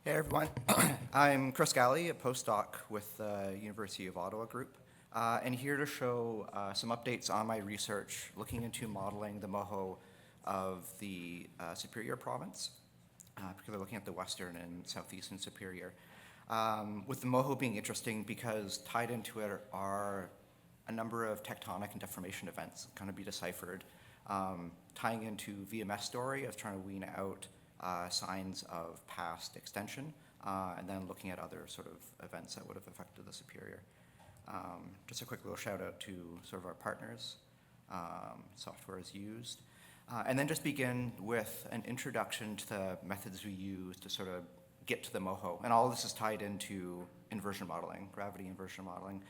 Hey everyone, I'm Chris Galley, a postdoc with the University of Ottawa group, and here to show some updates on my research looking into modeling the Moho of the Superior province, particularly looking at the Western and Southeastern Superior. With the Moho being interesting because tied into it are a number of tectonic and deformation events that kind of be deciphered, tying into VMS story of trying to wean out signs of past extension, and then looking at other sort of events that would have affected the Superior. Just a quick little shout out to sort of our partners, software is used, and then just begin with an introduction to the methods we use to sort of get to the Moho. And all of this is tied into inversion modeling, gravity inversion modeling,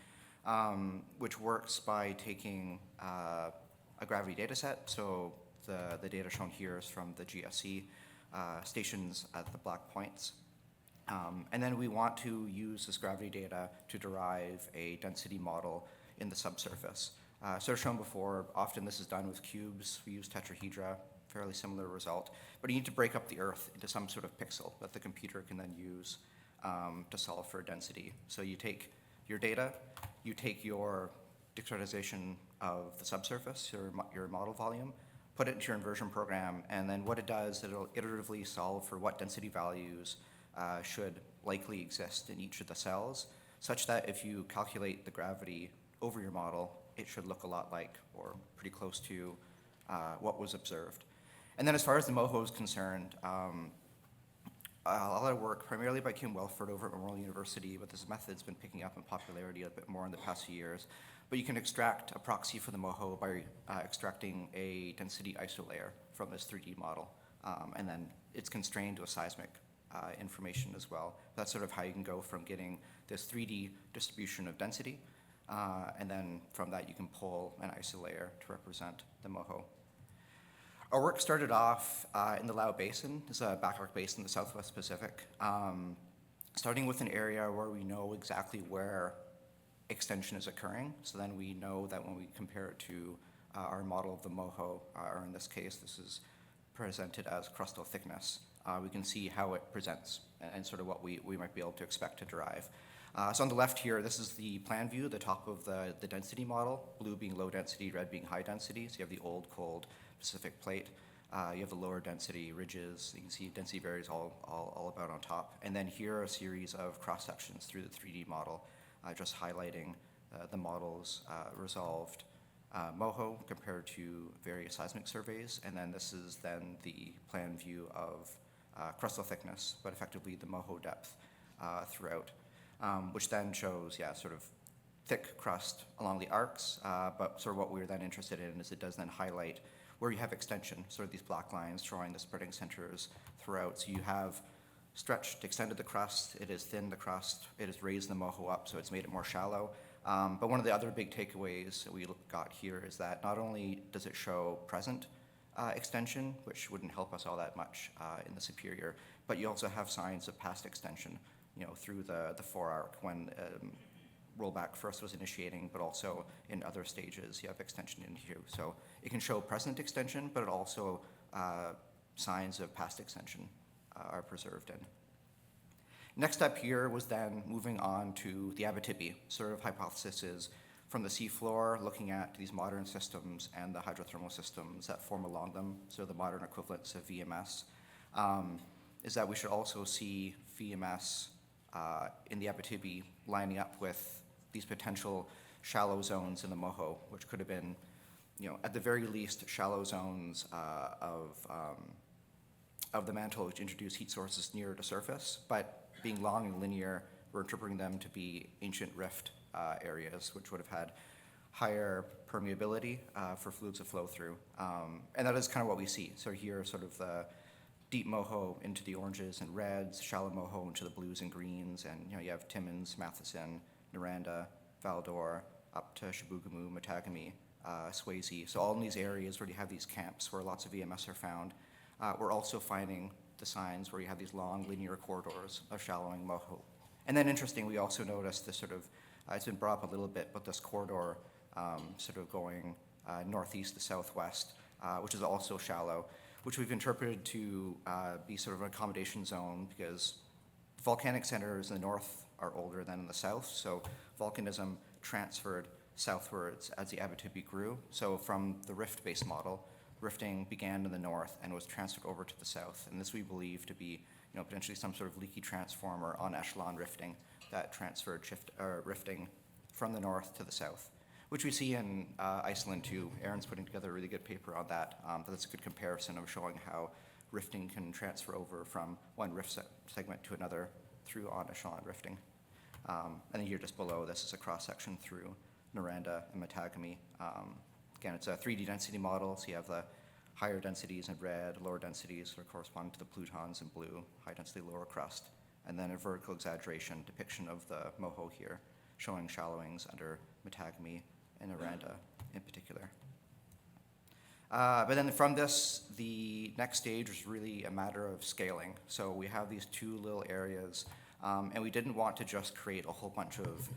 which works by taking a gravity data set. So the data shown here is from the GSE, stations at the black points. And then we want to use this gravity data to derive a density model in the subsurface. So as shown before, often this is done with cubes. We use tetrahedra, fairly similar result. But you need to break up the Earth into some sort of pixel that the computer can then use to solve for density. So you take your data, you take your discretization of the subsurface, your model volume, put it into your inversion program, and then what it does, it'll iteratively solve for what density values should likely exist in each of the cells, such that if you calculate the gravity over your model, it should look a lot like, or pretty close to, what was observed. And then as far as the Moho is concerned, a lot of work primarily by Kim Welford over at Memorial University, but this method's been picking up in popularity a bit more in the past few years. But you can extract a proxy for the Moho by extracting a density isolayer from this 3D model. And then it's constrained to a seismic information as well. That's sort of how you can go from getting this 3D distribution of density, and then from that you can pull an isolayer to represent the Moho. Our work started off in the Lao Basin. It's a backarc basin in the Southwest Pacific, starting with an area where we know exactly where extension is occurring. So then we know that when we compare it to our model of the Moho, or in this case, this is presented as crustal thickness, we can see how it presents and sort of what we might be able to expect to derive. So on the left here, this is the plan view, the top of the density model, blue being low density, red being high density. So you have the old, cold Pacific plate. You have the lower density ridges. You can see density varies all about on top. And then here are a series of cross sections through the 3D model, just highlighting the model's resolved Moho compared to various seismic surveys. And then this is then the plan view of crustal thickness, but effectively the Moho depth throughout, which then shows, sort of thick crust along the arcs, but sort of what we're then interested in is it does then highlight where you have extension, sort of these black lines showing the spreading centers throughout. So you have stretched, extended the crust, it has thinned the crust, it has raised the Moho up, so it's made it more shallow. But one of the other big takeaways that we got here is that not only does it show present extension, which wouldn't help us all that much in the Superior, but you also have signs of past extension, through the forearc when rollback first was initiating, but also in other stages you have extension in here. So it can show present extension, but it also signs of past extension are preserved in. Next up here was then moving on to the Abitibi. Sort of hypothesis is from the seafloor, looking at these modern systems and the hydrothermal systems that form along them, so the modern equivalents of VMS, is that we should also see VMS in the Abitibi lining up with these potential shallow zones in the Moho, which could have been, at the very least, shallow zones of the mantle which introduce heat sources nearer to surface, but being long and linear, we're interpreting them to be ancient rift areas, which would have had higher permeability for fluids to flow through. And that is kind of what we see. So here, sort of the deep Moho into the oranges and reds, shallow Moho into the blues and greens, and you have Timmins, Matheson, Noranda, Val-d'Or, up to Chibougamau, Matagami, Swayze. So all in these areas where you have these camps where lots of VMS are found, we're also finding the signs where you have these long linear corridors of shallowing Moho. And then interesting, we also noticed this sort of, it's been brought up a little bit, but this corridor sort of going northeast to southwest, which is also shallow, which we've interpreted to be sort of an accommodation zone because Volcanic centers in the north are older than in the south, so volcanism transferred southwards as the Abitibi grew. So from the rift-based model, rifting began in the north and was transferred over to the south. And this we believe to be potentially some sort of leaky transformer on echelon rifting that transferred rifting from the north to the south, which we see in Iceland too. Aaron's putting together a really good paper on that. That's a good comparison of showing how rifting can transfer over from one rift segment to another through on echelon rifting. And then here just below, this is a cross-section through Noranda and Matagami. Again, it's a 3D density model, so you have the higher densities in red, lower densities sort of correspond to the plutons in blue, high density lower crust, and then a vertical exaggeration depiction of the Moho here, showing shallowings under Matagami and Noranda in particular. But then from this, the next stage was really a matter of scaling. So we have these two little areas, and we didn't want to just create a whole bunch of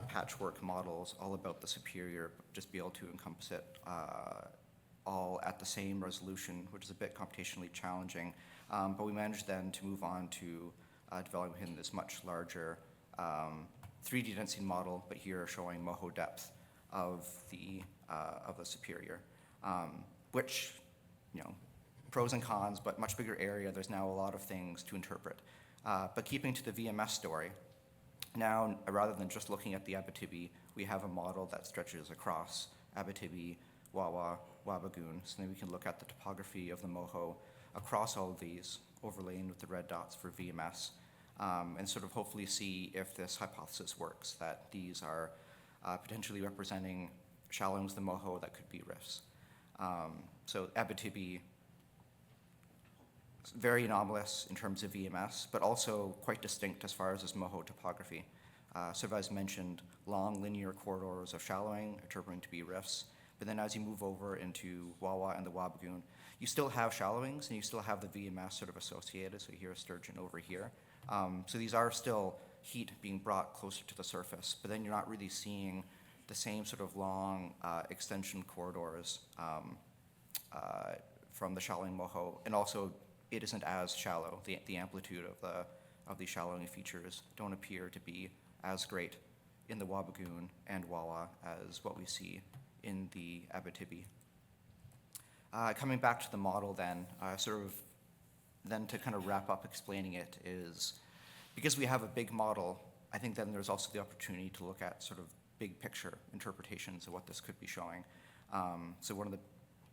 patchwork models all about the superior, just be able to encompass it all at the same resolution, which is a bit computationally challenging. But we managed then to move on to developing this much larger 3D density model, but here showing Moho depth of the superior, which, pros and cons, but much bigger area. There's now a lot of things to interpret. But keeping to the VMS story, now rather than just looking at the Abitibi, we have a model that stretches across Abitibi, Wawa, Wabigoon. So then we can look at the topography of the Moho across all of these, overlaying with the red dots for VMS, and sort of hopefully see if this hypothesis works, that these are potentially representing shallowings of the Moho that could be rifts. So Abitibi, very anomalous in terms of VMS, but also quite distinct as far as this Moho topography. So as mentioned, long linear corridors of shallowing, interpreting to be rifts. But then as you move over into Wawa and the Wabigoon, you still have shallowings and you still have the VMS sort of associated. So you hear a sturgeon over here. So these are still heat being brought closer to the surface, but then you're not really seeing the same sort of long extension corridors from the shallowing Moho. And also, it isn't as shallow. The amplitude of these shallowing features don't appear to be as great in the Wabigoon and Wawa as what we see in the Abitibi. Coming back to the model then, to kind of wrap up explaining it is, because we have a big model, I think then there's also the opportunity to look at sort of big picture interpretations of what this could be showing. So one of the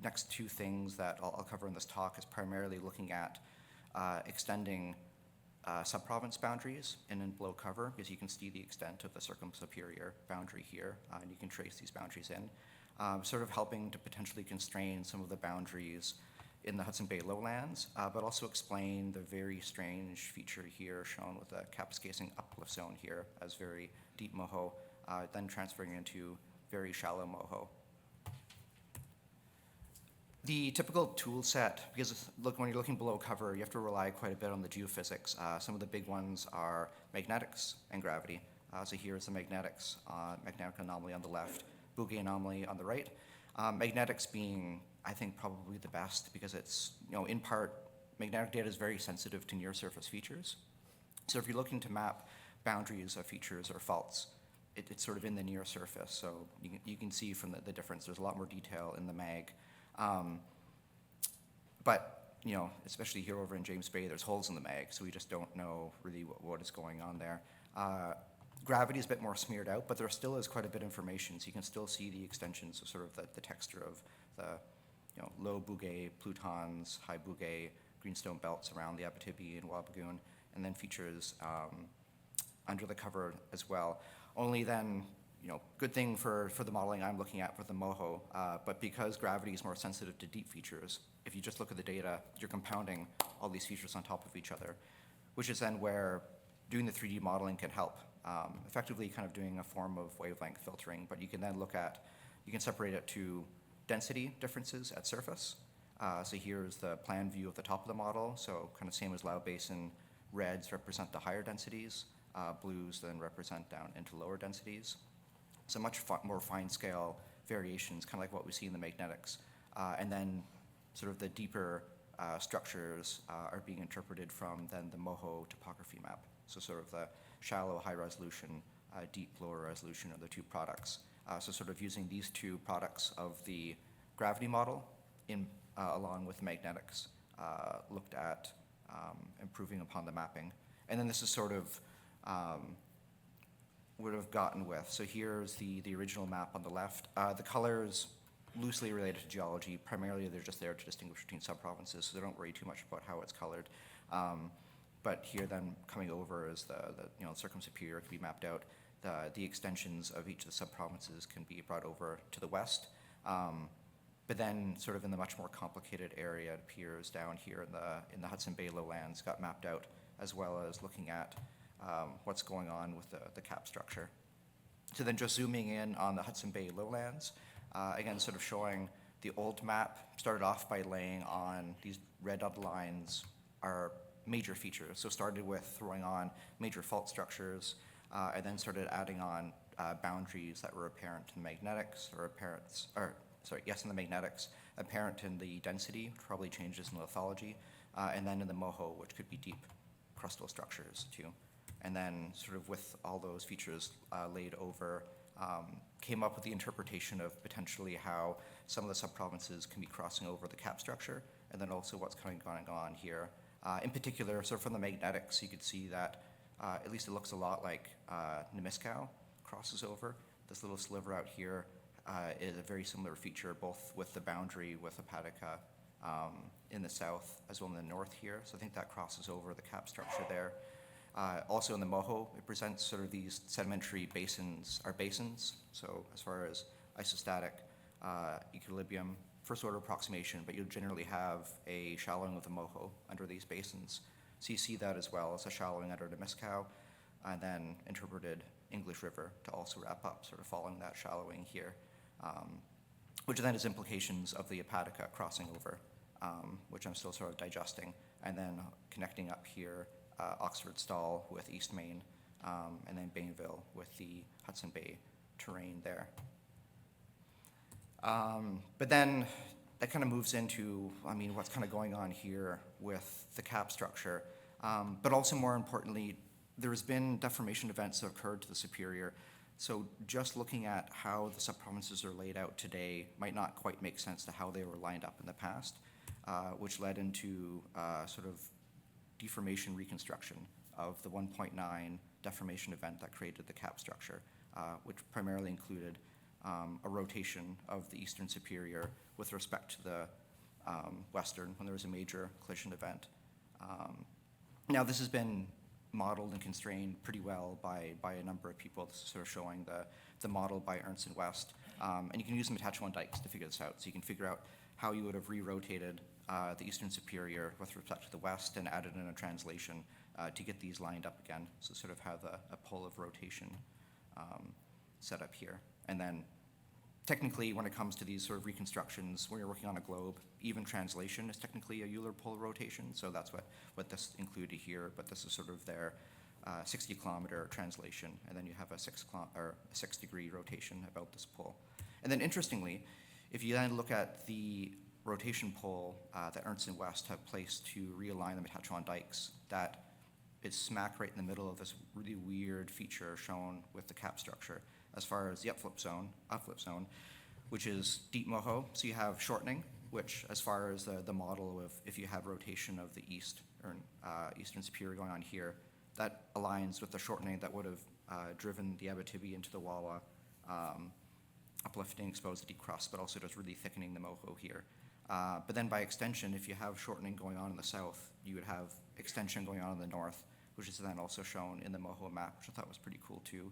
next two things that I'll cover in this talk is primarily looking at extending subprovince boundaries in and below cover, because you can see the extent of the circumsuperior boundary here, and you can trace these boundaries in, sort of helping to potentially constrain some of the boundaries in the Hudson Bay lowlands, but also explain the very strange feature here shown with the Kapuskasing uplift zone here as very deep Moho, then transferring into very shallow Moho. The typical tool set, because look, when you're looking below cover, you have to rely quite a bit on the geophysics. Some of the big ones are magnetics and gravity. So here's the magnetics, magnetic anomaly on the left, Bouguer anomaly on the right. Magnetics being, I think, probably the best because it's, in part, magnetic data is very sensitive to near surface features. So if you're looking to map boundaries of features or faults, it's sort of in the near surface. So you can see from the difference, there's a lot more detail in the mag. But, especially here over in James Bay, there's holes in the mag, so we just don't know really what is going on there. Gravity is a bit more smeared out, but there still is quite a bit of information, so you can still see the extensions of sort of the texture of the low Bouguer plutons, high Bouguer greenstone belts around the Abitibi and Wabigoon, and then features under the cover as well. Only then, good thing for the modeling I'm looking at for the Moho, but because gravity is more sensitive to deep features, if you just look at the data, you're compounding all these features on top of each other, which is then where doing the 3D modeling can help, effectively kind of doing a form of wavelength filtering, but you can then you can separate it to density differences at surface. So here's the plan view of the top of the model, so kind of same as Lao Basin, reds represent the higher densities, blues then represent down into lower densities. So much more fine scale variations, kind of like what we see in the magnetics. And then sort of the deeper structures are being interpreted from then the Moho topography map. So sort of the shallow, high resolution, deep, lower resolution are the two products. So sort of using these two products of the gravity model along with magnetics, looked at improving upon the mapping. And then this is sort of would have gotten with. So here's the original map on the left. The colors loosely related to geology. Primarily, they're just there to distinguish between subprovinces, so they don't worry too much about how it's colored. But here, then coming over is the Circum-Superior can be mapped out. The extensions of each of the subprovinces can be brought over to the west. But then, sort of in the much more complicated area, it appears down here in the Hudson Bay lowlands, got mapped out, as well as looking at what's going on with the cap structure. So then, just zooming in on the Hudson Bay lowlands, again, sort of showing the old map started off by laying on these red dotted lines are major features. So started with throwing on major fault structures, and then started adding on boundaries that were apparent in magnetics, in the magnetics, apparent in the density, which probably changes in lithology, and then in the Moho, which could be deep crustal structures too. And then sort of with all those features laid over, came up with the interpretation of potentially how some of the subprovinces can be crossing over the cap structure, and then also what's going on here. In particular, sort of from the magnetics, you could see that at least it looks a lot like Nemiscow crosses over. This little sliver out here is a very similar feature, both with the boundary with Hepatica in the south as well in the north here. So I think that crosses over the cap structure there. Also in the Moho, it presents sort of these sedimentary basins are basins. So as far as isostatic equilibrium, first order approximation, but you'll generally have a shallowing of the Moho under these basins. So you see that as well as a shallowing under Nemiscow, and then interpreted English River to also wrap up, sort of following that shallowing here, which then has implications of the Hepatica crossing over, which I'm still sort of digesting, and then connecting up here Oxford Stall with East Main, and then Bainville with the Hudson Bay terrain there. But then that kind of moves into, what's kind of going on here with the cap structure. But also more importantly, there's been deformation events that occurred to the Superior. So just looking at how the subprovinces are laid out today might not quite make sense to how they were lined up in the past, which led into sort of deformation reconstruction of the 1.9 deformation event that created the cap structure, which primarily included a rotation of the Eastern Superior with respect to the Western when there was a major collision event. Now this has been modeled and constrained pretty well by a number of people. This is sort of showing the model by Ernst and West. And you can use the Matachewan dikes to figure this out. So you can figure out how you would have re-rotated the Eastern Superior with respect to the West and added in a translation to get these lined up again. So sort of have a pole of rotation set up here. And then technically, when it comes to these sort of reconstructions, when you're working on a globe, even translation is technically a Euler pole rotation. So that's what this included here. But this is sort of their 60-kilometer translation, and then you have a 6-degree rotation about this pole. And then interestingly, if you then look at the rotation pole that Ernst and West have placed to realign the Matachewan dikes, that is smack right in the middle of this really weird feature shown with the cap structure as far as the upflip zone, which is deep Moho. So you have shortening, which as far as the model of if you have rotation of the east or Eastern Superior going on here, that aligns with the shortening that would have driven the Abitibi into the Wawa, uplifting, exposed the deep crust, but also just really thickening the Moho here. But then by extension, if you have shortening going on in the south, you would have extension going on in the north, which is then also shown in the Moho map, which I thought was pretty cool too,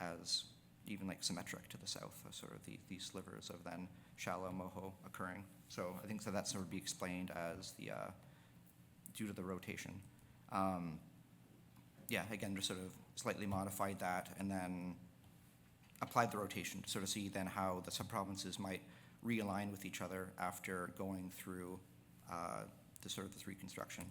as even like symmetric to the south, sort of these slivers of then shallow Moho occurring. So I think that sort of be explained as the due to the rotation. Again, just sort of slightly modified that and then applied the rotation to sort of see then how the subprovinces might realign with each other after going through this reconstruction.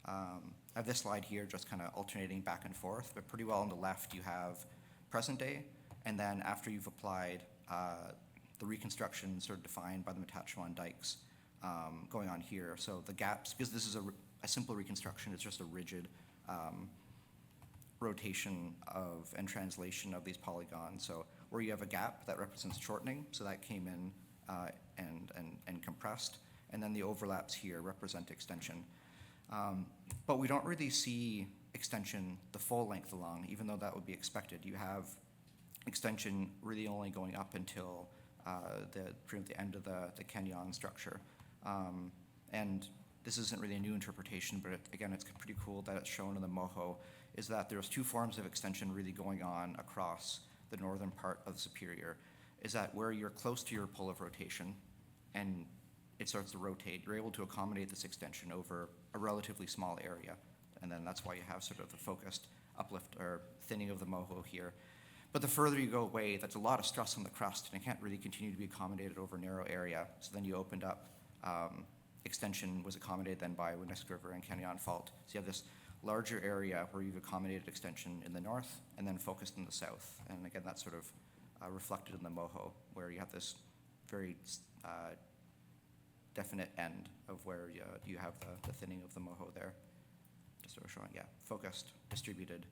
I have this slide here just kind of alternating back and forth, but pretty well on the left you have present day, and then after you've applied the reconstruction sort of defined by the Matachewan dikes, going on here. So the gaps, because this is a simple reconstruction, it's just a rigid rotation of and translation of these polygons. So where you have a gap, that represents shortening, so that came in and compressed, and then the overlaps here represent extension. But we don't really see extension the full length along, even though that would be expected. You have extension really only going up until pretty much the end of the canyon structure. And this isn't really a new interpretation, but again, it's pretty cool that it's shown in the Moho, is that there's two forms of extension really going on across the northern part of the Superior, is that where you're close to your pole of rotation and it starts to rotate, you're able to accommodate this extension over a relatively small area. And then that's why you have sort of the focused uplift or thinning of the Moho here. But the further you go away, that's a lot of stress on the crust, and it can't really continue to be accommodated over a narrow area. So then you opened up, extension was accommodated then by Winusk River and Canyon Fault. So you have this larger area where you've accommodated extension in the north and then focused in the south. And again, that's sort of reflected in the Moho, where you have this very definite end of where you have the thinning of the Moho there. Just sort of showing, yeah, focused, distributed,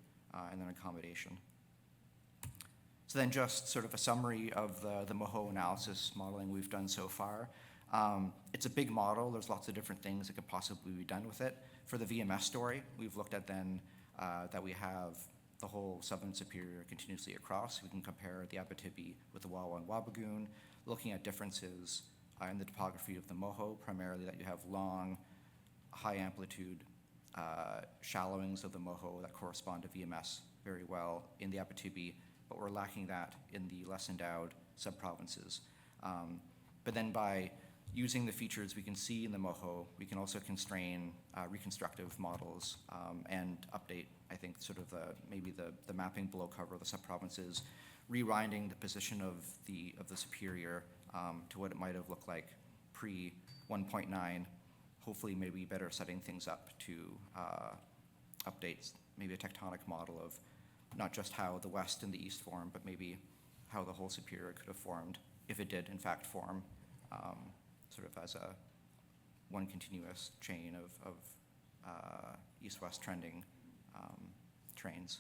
and then accommodation. So then just sort of a summary of the Moho analysis modeling we've done so far. It's a big model. There's lots of different things that could possibly be done with it. For the VMS story, we've looked at then that we have the whole Southern Superior continuously across. We can compare the Abitibi with the Wawa and Wabigoon, looking at differences in the topography of the Moho, primarily that you have long, high amplitude shallowings of the Moho that correspond to VMS very well in the Abitibi, but we're lacking that in the less endowed subprovinces. But then by using the features we can see in the Moho, we can also constrain reconstructive models and update, I think, sort of maybe the mapping below cover of the subprovinces, rewinding the position of the Superior to what it might have looked like pre 1.9. Hopefully, maybe better setting things up to update maybe a tectonic model of not just how the west and the east form, but maybe how the whole Superior could have formed if it did in fact form, sort of as one continuous chain of east-west trending trains.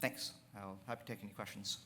Thanks. I'll happy to take any questions.